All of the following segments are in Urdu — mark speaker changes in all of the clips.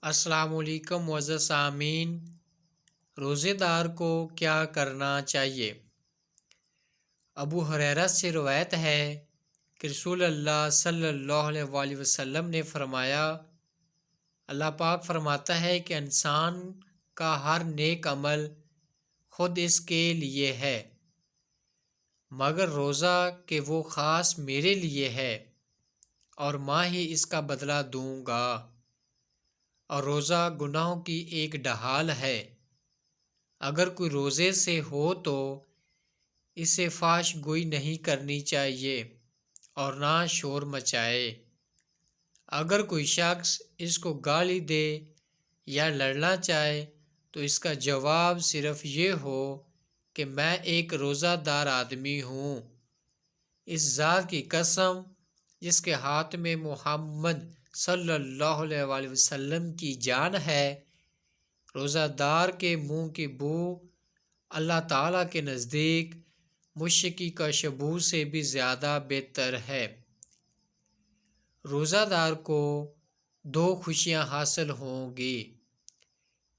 Speaker 1: السلام علیکم معزز سامعین، روزے دار کو کیا کرنا چاہیے؟ ابو ہریرہ سے روایت ہے کہ رسول اللہ صلی اللہ علیہ وآلہ وسلم نے فرمایا، اللہ پاک فرماتا ہے کہ انسان کا ہر نیک عمل خود اس کے لیے ہے مگر روزہ کہ وہ خاص میرے لیے ہے اور میں ہی اس کا بدلہ دوں گا۔ اور روزہ گناہوں کی ایک ڈھال ہے۔ اگر کوئی روزے سے ہو تو اسے فحش گوئی نہیں کرنی چاہیے اور نہ شور مچائے۔ اگر کوئی شخص اس کو گالی دے یا لڑنا چاہے تو اس کا جواب صرف یہ ہو کہ میں ایک روزہ دار آدمی ہوں۔ اس ذات کی قسم جس کے ہاتھ میں محمد صلی اللہ علیہ وآلہ وسلم کی جان ہے، روزہ دار کے منہ کی بو اللہ تعالیٰ کے نزدیک مشکی کا شبو سے بھی زیادہ بہتر ہے۔ روزہ دار کو دو خوشیاں حاصل ہوں گی،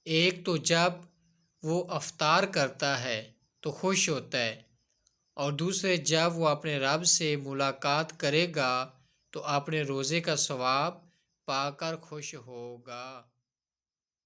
Speaker 1: ایک تو جب وہ افطار کرتا ہے تو خوش ہوتا ہے، اور دوسرے جب وہ اپنے رب سے ملاقات کرے گا تو اپنے روزے کا ثواب پا کر خوش ہوگا۔